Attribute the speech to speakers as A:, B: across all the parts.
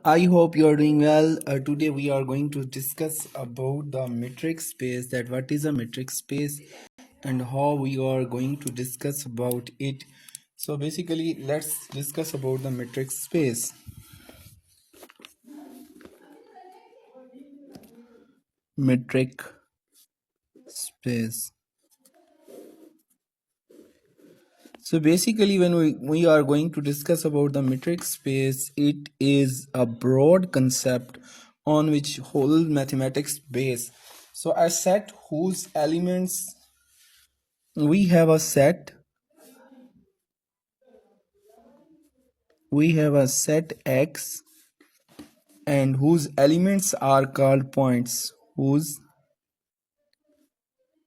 A: I hope you are doing well. Today we are going to discuss about the metric space, that what is a metric space and how we are going to discuss about it. So basically let's discuss about the metric space. Metric space. So basically when we are going to discuss about the metric space, it is a broad concept on which whole mathematics base. So a set whose elements, we have a set X and whose elements are called points. Whose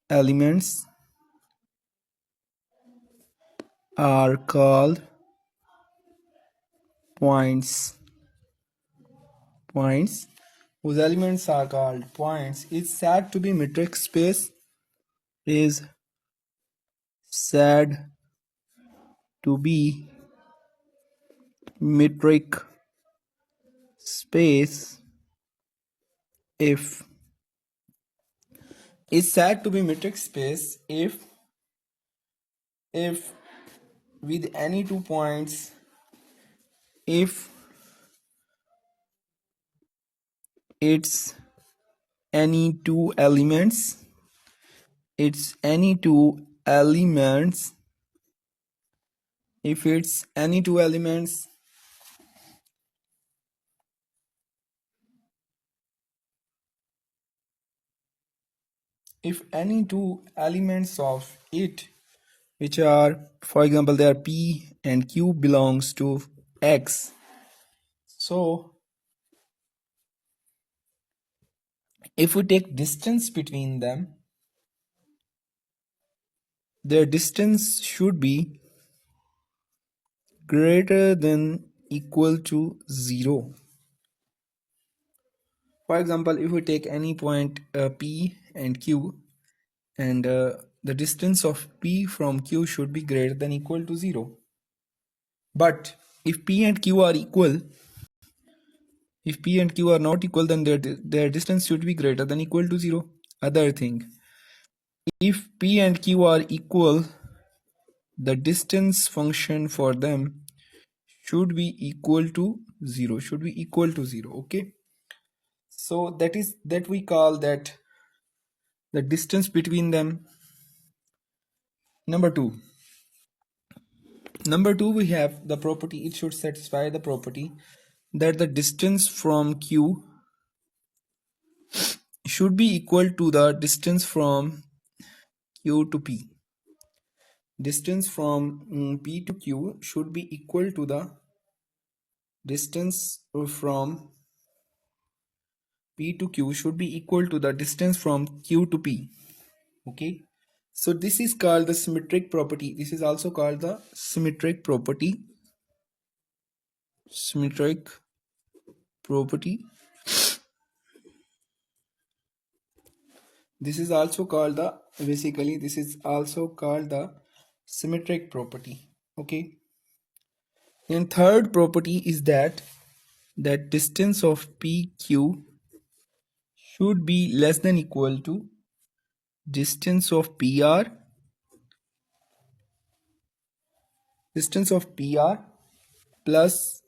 A: elements are called points. Whose elements are called points is said to be metric space. Is said to be metric space if is said to be metric space if with any 2 points, if it's any two elements if it's any two elements if any two elements of it, which are, for example, there are P and Q, belongs to X. So if we take distance between them, their distance should be greater than equal to 0. For example, if we take any point P and Q, and the distance of P from Q should be greater than equal to 0. But if P and Q are equal, if P and Q are not equal, then their distance should be greater than equal to 0. Other thing, if P and Q are equal, the distance function for them should be equal to 0. Okay, so that we call that the distance between them. Number two, we have the property. It should satisfy the property that the distance from Q should be equal to the distance from Q to P. Distance from P to Q should be equal to the distance from P to Q should be equal to the distance from Q to P. Okay, so this is called the symmetric property. This is also called the symmetric property. This is also called the symmetric property. Okay, and third property is that distance of PQ should be less than equal to distance of PR plus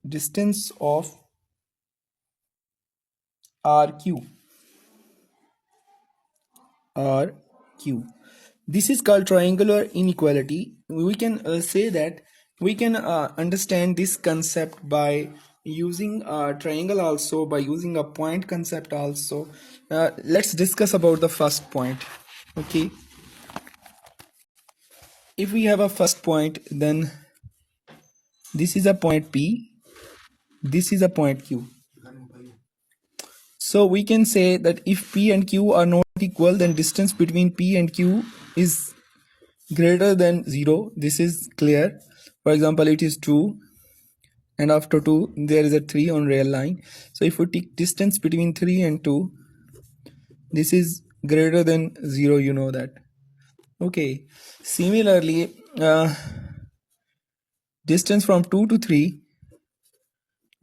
A: distance of RQ. This is called triangular inequality. We can say that we can understand this concept by using a triangle, also by using a point concept also. Let's discuss about the first point. Okay, if we have a first point, then this is a point P, this is a point Q. So we can say that if P and Q are not equal, then distance between P and Q is greater than 0. This is clear. For example, it is 2, and after 2 there is a 3 on real line. So if we take distance between 3 and 2, this is greater than 0, you know that. Okay, similarly, distance from 2 to 3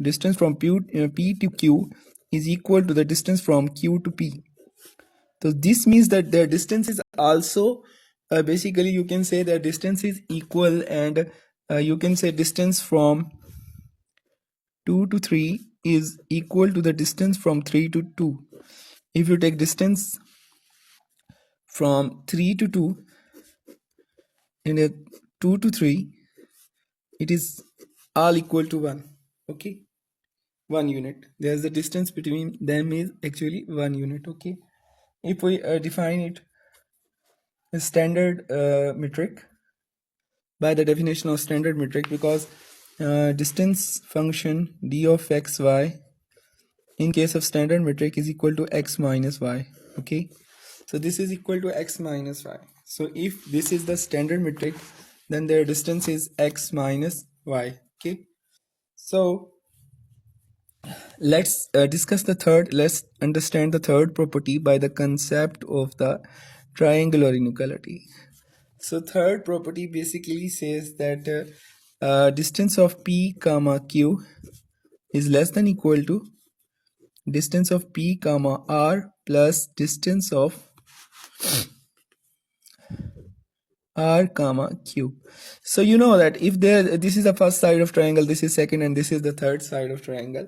A: distance from P to Q is equal to the distance from Q to P. So this means that their distance is also basically you can say their distance is equal, and you can say distance from 2 to 3 is equal to the distance from 3 to 2. If you take distance from 3 to 2 and 2 to 3, it is all equal to 1. Okay, 1 unit. There's the distance between them is actually 1 unit. Okay, if we define it as standard metric by the definition of standard metric, because distance function d of x y in case of standard metric is equal to x minus y. Okay, so this is equal to x minus y. So if this is the standard metric, then their distance is x minus y. Okay, so let's discuss the third. Let's understand the third property by the concept of the triangular inequality. So third property basically says that distance of p comma q is less than equal to distance of p comma r plus distance of r comma q. So you know that if this is the first side of triangle, this is second, and this is the third side of triangle,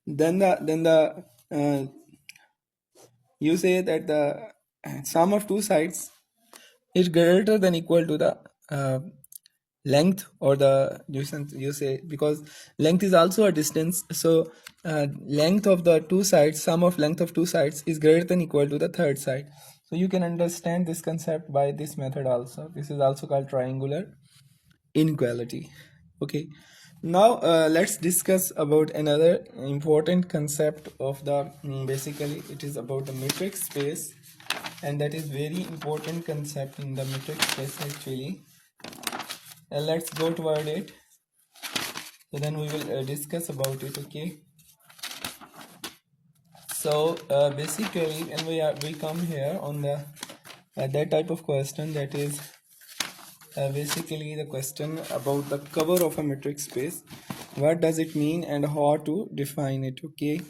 A: then the you say that the sum of two sides is greater than equal to the length, or the you say, because length is also a distance, so length of the two sides, sum of length of two sides is greater than equal to the third side. So you can understand this concept by this method also. This is also called triangular inequality. Okay, now let's discuss about another important concept of the basically it is about the metric space, and that is very important concept in the metric space actually. Let's go toward it, so then we will discuss about it. Okay, so basically when we come here on the that type of question, that is basically the question about the cover of a metric space. What does it mean and how to define it? Okay,